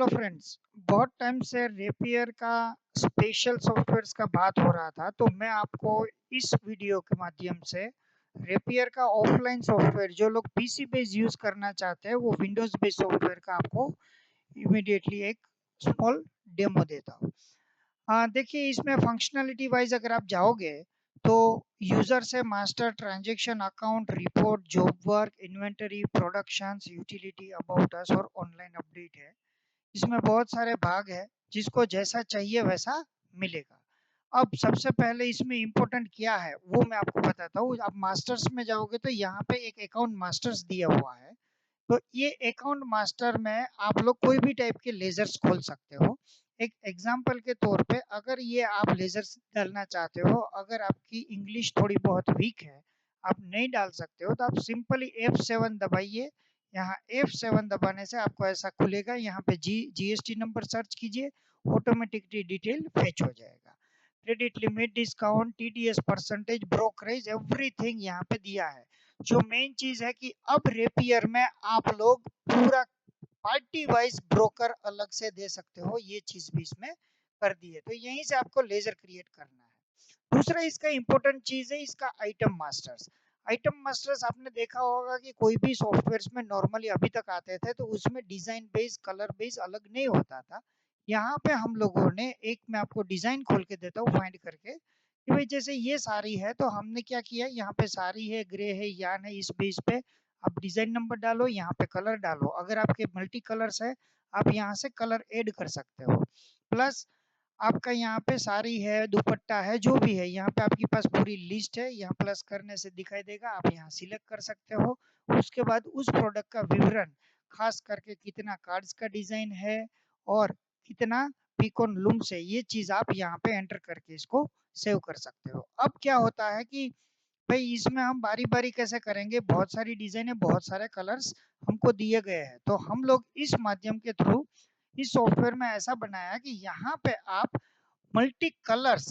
Hello friends. बहुत time से rapier का स्पेशल सॉफ्टवेयर्स का बात हो रहा था, तो मैं आपको इस वीडियो के माध्यम से रेपियर का ऑफलाइन सॉफ्टवेयर जो लोग पीसी बेस यूज करना चाहते हैं वो विंडोज बेस सॉफ्टवेयर का आपको इमीडिएटली एक स्मॉल डेमो देता हूँ। देखिए, इसमें फंक्शनलिटी वाइज अगर आप जाओगे तो यूजर से master transaction account report job work inventory productions utility about us और ऑनलाइन अपडेट है। इसमें बहुत सारे भाग है, जिसको जैसा चाहिए वैसा मिलेगा। अब सबसे पहले इसमें इम्पोर्टेंट क्या है वो मैं आपको बताता हूँ। आप मास्टर्स में जाओगे तो यहाँ पे एक अकाउंट मास्टर्स दिया हुआ है। तो ये अकाउंट मास्टर में आप लोग कोई भी टाइप के लेजर्स खोल सकते हो। एक एग्जांपल के तौर पे अगर ये आप लेजर्स डालना चाहते हो, अगर आपकी इंग्लिश थोड़ी बहुत वीक है, आप नहीं डाल सकते हो, तो आप सिंपली F7 दबाइए। यहाँ F7 दबाने से आपको ऐसा खुलेगा। यहाँ पे जीएसटी नंबर सर्च कीजिए, ऑटोमेटिकली डिटेल फेच हो जाएगा। Credit limit, discount, TDS percentage, brokerage, everything यहाँ पे दिया है। जो मेन चीज है कि अब रेपियर में आप लोग पूरा पार्टी वाइज ब्रोकर अलग से दे सकते हो, ये चीज भी इसमें कर दी है। तो यहीं से आपको लेजर क्रिएट करना है। दूसरा इसका इंपॉर्टेंट चीज है इसका आइटम मास्टर्स। आइटम मास्टर्स आपने देखा होगा कि कोई भी सॉफ्टवेयर में नॉर्मली अभी तक आते थे तो उसमें डिजाइन बेस कलर बेस अलग नहीं होता था। यहाँ पे हम लोगों ने एक, मैं आपको डिजाइन खोल के देता हूँ फाइंड करके कि भाई जैसे ये साड़ी है तो हमने क्या किया, यहाँ पे साड़ी है, ग्रे है, यान है, इस बेस पे आप डिजाइन नंबर डालो, यहाँ पे कलर डालो। अगर आपके मल्टी कलर्स है आप यहाँ से कलर ऐड कर सकते हो। प्लस आपका यहाँ पे साड़ी है, दुपट्टा है, जो भी है यहाँ पे आपके पास पूरी लिस्ट है। यहाँ प्लस करने से दिखाई देगा, आप यहाँ सिलेक्ट कर सकते हो। उसके बाद उस प्रोडक्ट का विवरण, खास करके कितना कार्ड्स का डिजाइन है और कितना पिकोन लूम्स है, ये चीज आप यहाँ पे एंटर करके इसको सेव कर सकते हो। अब क्या होता है कि भाई इसमें हम बारी बारी कैसे करेंगे, बहुत सारी डिजाइन है, बहुत सारे कलर्स हमको दिए गए हैं। तो हम लोग इस माध्यम के थ्रू इस सॉफ्टवेयर में ऐसा बनाया कि यहाँ पे आप मल्टी कलर्स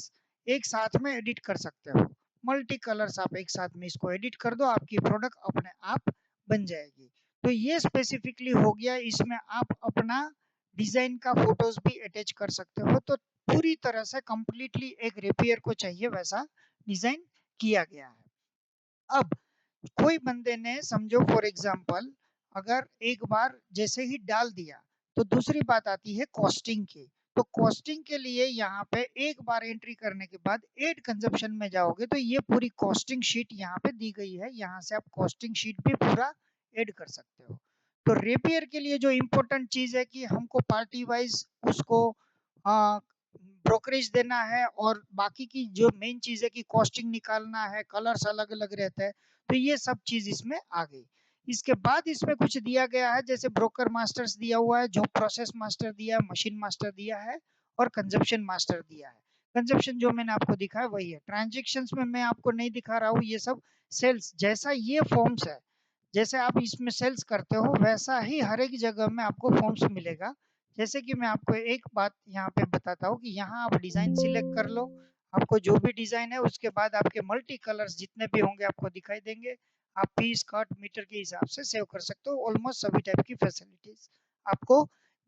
एक साथ में एडिट कर सकते हो। मल्टी कलर्स आप एक साथ में इसको एडिट कर दो, आपकी प्रोडक्ट अपने आप बन जाएगी। तो ये स्पेसिफिकली हो गया। इसमें आप अपना डिजाइन का फोटोज भी अटैच कर सकते हो। तो पूरी तरह से कंप्लीटली एक रेपियर को चाहिए वैसा डिजाइन किया गया है। अब कोई बंदे ने समझो फॉर एग्जांपल अगर एक बार जैसे ही डाल दिया, तो दूसरी बात आती है कॉस्टिंग की। तो कॉस्टिंग के लिए यहाँ पे एक बार एंट्री करने के बाद एड कंजप्शन में जाओगे तो ये पूरी कॉस्टिंग शीट यहाँ पे दी गई है। यहाँ से आप कॉस्टिंग शीट भी पूरा ऐड कर सकते हो। तो रेपियर के लिए जो इम्पोर्टेंट चीज है कि हमको पार्टी वाइज उसको ब्रोकरेज देना है, और बाकी की जो मेन चीज है कि कॉस्टिंग निकालना है, कलर्स अलग अलग रहते हैं। तो ये सब चीज इसमें आ गई। इसके बाद इसमें कुछ दिया गया है, जैसे ब्रोकर मास्टर्स दिया हुआ है, जो प्रोसेस मास्टर दिया है, मशीन मास्टर दिया है और कंजप्शन मास्टर दिया है। कंजप्शन जो मैंने आपको दिखाया वही है। ट्रांजेक्शन्स में मैं आपको नहीं दिखा रहा हूँ, ये सब सेल्स जैसा ये फॉर्म्स है, जैसे आप इसमें सेल्स करते हो वैसा ही हर एक जगह में आपको फॉर्म्स मिलेगा। जैसे कि मैं आपको एक बात यहाँ पे बताता हूँ कि यहाँ आप डिजाइन सिलेक्ट कर लो, आपको जो भी डिजाइन है उसके बाद आपके मल्टी कलर्स जितने भी होंगे आपको दिखाई देंगे। आप पीस कट मीटर के हिसाब से सेव कर सकते हो। ऑलमोस्ट सभी टाइप की फैसिलिटीज आपको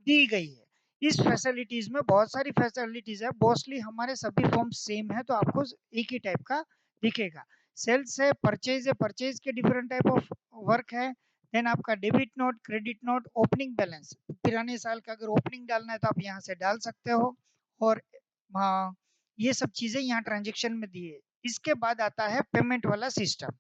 दी गई है। इस फैसिलिटीज में बहुत सारी फैसिलिटीज है, मोस्टली हमारे सभी फॉर्म सेम है, तो आपको एक ही टाइप का दिखेगा। सेल्स है, परचेज है, परचेज के डिफरेंट टाइप ऑफ वर्क है। देन आपका debit note, credit note, opening balance, पुराने साल का अगर ओपनिंग डालना है तो आप यहाँ से डाल सकते हो। और ये सब चीजें यहाँ ट्रांजेक्शन में दी है। इसके बाद आता है पेमेंट वाला सिस्टम।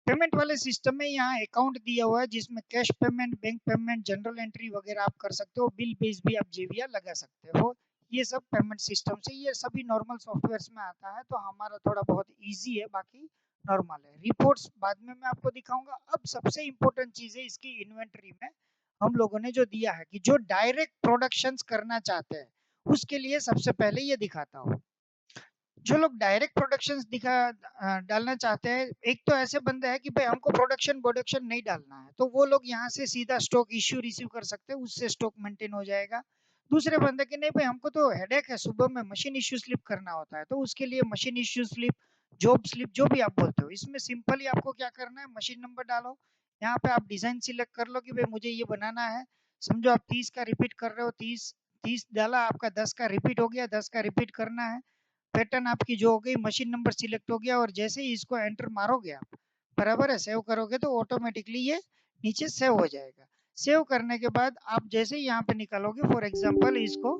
पेमेंट वाले सिस्टम में यहाँ अकाउंट दिया हुआ है, जिसमें cash payment, bank payment, general entry वगैरह आप कर सकते हो। बिल बेस भी आप जेविया लगा सकते हो। ये सब पेमेंट सिस्टम से, ये सभी नॉर्मल सॉफ्टवेयर में आता है, तो हमारा थोड़ा बहुत इजी है, बाकी नॉर्मल है। रिपोर्ट्स बाद में मैं आपको दिखाऊंगा। अब सबसे इम्पोर्टेंट चीज है इसकी इन्वेंट्री में हम लोगों ने जो दिया है कि जो डायरेक्ट प्रोडक्शंस करना चाहते हैं उसके लिए सबसे पहले ये दिखाता हूँ। जो लोग डायरेक्ट प्रोडक्शन डालना चाहते हैं, एक तो ऐसे बंदे हैं कि भाई हमको प्रोडक्शन प्रोडक्शन नहीं डालना है, तो वो लोग यहाँ से सीधा स्टॉक इश्यू रिसीव कर सकते हैं, उससे स्टॉक मेंटेन हो जाएगा। दूसरे बंदे के नहीं भाई हमको तो हेडेक है, सुबह में मशीन इश्यू स्लिप करना होता है, तो उसके लिए machine issue slip, job slip, जो भी आप बोलते हो, इसमें सिंपली आपको क्या करना है, मशीन नंबर डालो, यहाँ पे आप डिजाइन सिलेक्ट कर लो कि भाई मुझे ये बनाना है। समझो आप 30 का रिपीट कर रहे हो, 30 डाला, आपका 10 का रिपीट हो गया, 10 का रिपीट करना है। पैटर्न आपकी जो हो गई, मशीन नंबर सिलेक्ट हो गया, और जैसे ही इसको एंटर मारोगे आप, बराबर है, सेव करोगे तो ऑटोमेटिकली ये नीचे सेव हो जाएगा। सेव करने के बाद आप जैसे ही यहाँ पे निकालोगे, फॉर एग्जांपल इसको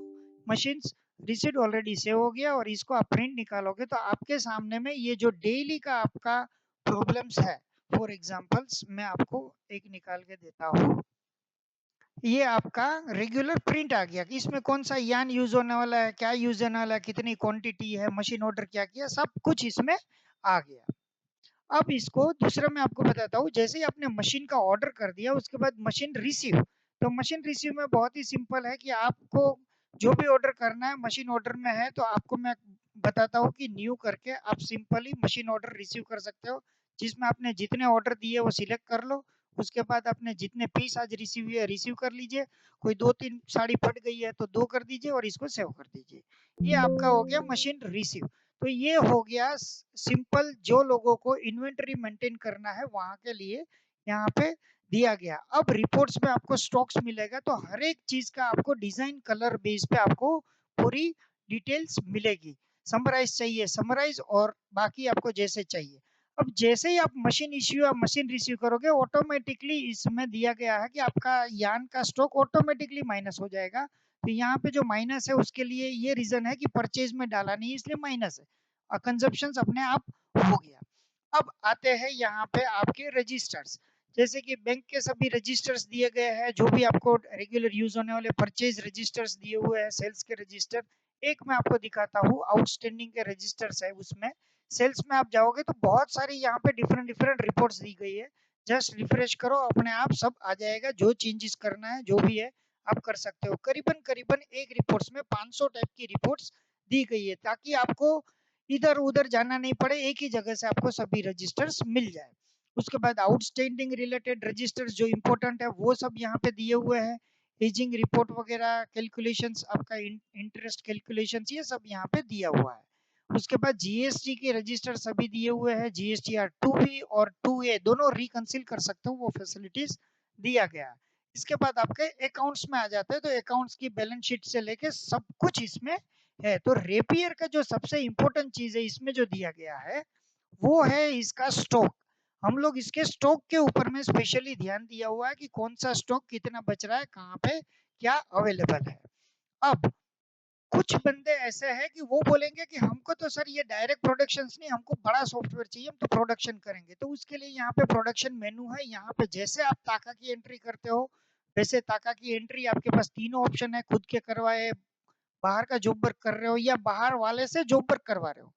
मशीन रिसीट ऑलरेडी सेव हो गया, और इसको आप प्रिंट निकालोगे तो आपके सामने में ये जो डेली का आपका प्रॉब्लम्स है, फॉर एग्जांपल्स मैं आपको एक निकाल के देता हूँ। ये आपका रेगुलर प्रिंट आ गया कि इसमें कौन सा यान यूज होने वाला है, क्या यूज होने वाला है, कितनी क्वांटिटी है, मशीन ऑर्डर क्या किया, सब कुछ इसमें आ गया। अब इसको दूसरा मैं आपको बताता हूँ, जैसे ही आपने मशीन का ऑर्डर कर दिया, उसके बाद मशीन रिसीव, तो मशीन रिसीव में बहुत ही सिंपल है कि आपको जो भी ऑर्डर करना है, मशीन ऑर्डर में है तो आपको मैं बताता हूँ कि न्यू करके आप सिंपली मशीन ऑर्डर रिसीव कर सकते हो, जिसमें आपने जितने ऑर्डर दिए वो सिलेक्ट कर लो। उसके बाद आपने जितने पीस आज रिसीव हुए रिसीव कर लीजिए, कोई 2-3 साड़ी फट गई है तो 2 कर दीजिए और इसको सेव कर दीजिए। ये आपका हो गया मशीन रिसीव। तो ये हो गया सिंपल, जो लोगों को इन्वेंटरी मेंटेन करना है वहां के लिए यहाँ पे दिया गया। अब रिपोर्ट्स में आपको स्टॉक्स मिलेगा, तो हर एक चीज का आपको डिजाइन कलर बेस पे आपको पूरी डिटेल्स मिलेगी। समराइज चाहिए समराइज, और बाकी आपको जैसे चाहिए। अब जैसे ही आप मशीन इश्यू या मशीन रिसीव करोगे, ऑटोमेटिकली इसमें दिया गया है कि आपका यान का स्टॉक ऑटोमेटिकली माइनस हो जाएगा। तो यहाँ पे जो माइनस है उसके लिए ये रीजन है कि परचेज में डाला नहीं, इसलिए माइनस है, कंजप्शन अपने आप हो गया। अब आते हैं यहाँ पे आपके रजिस्टर्स, जैसे कि बैंक के सभी रजिस्टर्स दिए गए हैं, जो भी आपको रेगुलर यूज होने वाले परचेज रजिस्टर्स दिए हुए हैं, सेल्स के रजिस्टर। एक मैं आपको दिखाता हूँ, आउटस्टैंडिंग के रजिस्टर्स है, उसमें सेल्स में आप जाओगे तो बहुत सारी यहाँ पे डिफरेंट डिफरेंट रिपोर्ट्स दी गई है। जस्ट रिफ्रेश करो, अपने आप सब आ जाएगा, जो चेंजेस करना है जो भी है आप कर सकते हो। करीबन करीबन एक रिपोर्ट्स में 500 टाइप की रिपोर्ट्स दी गई है, ताकि आपको इधर उधर जाना नहीं पड़े, एक ही जगह से आपको सभी रजिस्टर्स मिल जाए। उसके बाद आउटस्टैंडिंग रिलेटेड रजिस्टर्स जो इंपॉर्टेंट है वो सब यहाँ पे दिए हुए हैं। एजिंग रिपोर्ट वगैरह, कैलकुलेशंस, आपका इंटरेस्ट कैलकुलेशंस, ये सब यहाँ पे दिया हुआ है। उसके बाद जीएसटी के रजिस्टर सभी दिए हुए हैं, जीएसटीआर 2B और 2A दोनों रिकंसिल कर सकते हो, वो फैसिलिटीज दिया गया है। इसके बाद आपके अकाउंट्स में आ जाते हैं, तो अकाउंट्स की बैलेंस शीट से लेके सब कुछ इसमें है। तो रेपियर का जो सबसे इंपॉर्टेंट चीज है इसमें जो दिया गया है, वो है इसका स्टॉक। हम लोग इसके स्टॉक के ऊपर में स्पेशली ध्यान दिया हुआ है कि कौन सा स्टॉक कितना बच रहा है, कहाँ पे क्या अवेलेबल है। अब कुछ बंदे ऐसे हैं कि वो बोलेंगे कि हमको तो सर ये डायरेक्ट प्रोडक्शन नहीं, हमको बड़ा सॉफ्टवेयर चाहिए, हम तो प्रोडक्शन करेंगे। तो उसके लिए यहाँ पे प्रोडक्शन मेनू है, यहाँ पे जैसे आप ताका की एंट्री करते हो, वैसे ताका की एंट्री आपके पास तीनों ऑप्शन है, खुद के करवाए, बाहर का जॉब वर्क कर रहे हो, या बाहर वाले से जॉब वर्क करवा रहे हो,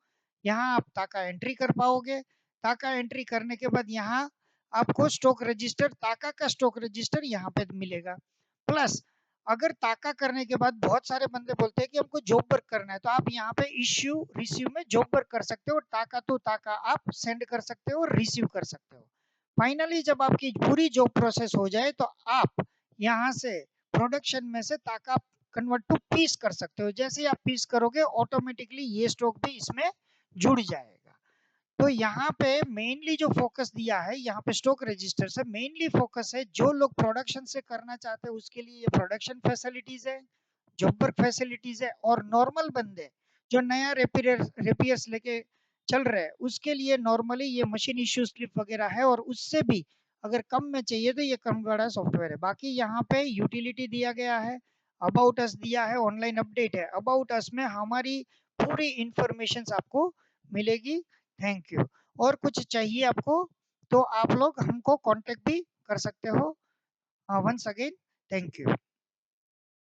यहाँ आप ताका एंट्री कर पाओगे। ताका एंट्री करने के बाद यहाँ आपको स्टॉक रजिस्टर, ताका का स्टॉक रजिस्टर यहाँ पे मिलेगा। प्लस अगर ताका करने के बाद बहुत सारे बंदे बोलते हैं कि हमको जॉब वर्क करना है, तो आप यहाँ पे इश्यू रिसीव में जॉब वर्क कर सकते हो, ताका तो ताका आप सेंड कर सकते हो, रिसीव कर सकते हो। फाइनली जब आपकी पूरी जॉब प्रोसेस हो जाए, तो आप यहाँ से प्रोडक्शन में से ताका कन्वर्ट टू पीस कर सकते हो। जैसे ही आप पीस करोगे, ऑटोमेटिकली ये स्टॉक भी इसमें जुड़ जाएगा। तो यहाँ पे मेनली जो फोकस दिया है, यहाँ पे स्टॉक रजिस्टर से मेनली फोकस है, जो लोग प्रोडक्शन से करना चाहते हैं उसके लिए ये प्रोडक्शन फैसिलिटीज है, जॉब वर्क फैसिलिटीज है। और नॉर्मल बंदे जो नया रेपियर्स लेके चल रहे हैं, उसके लिए नॉर्मली ये मशीन इश्यू स्लिप वगैरह है, और उससे भी अगर कम में चाहिए तो ये कम बड़ा सॉफ्टवेयर है। बाकी यहाँ पे यूटिलिटी दिया गया है, अबाउट अस दिया है, ऑनलाइन अपडेट है। अबाउट अस में हमारी पूरी इंफॉर्मेशन आपको मिलेगी। Thank you. और कुछ चाहिए आपको तो आप लोग हमको कांटेक्ट भी कर सकते हो। Once again thank you.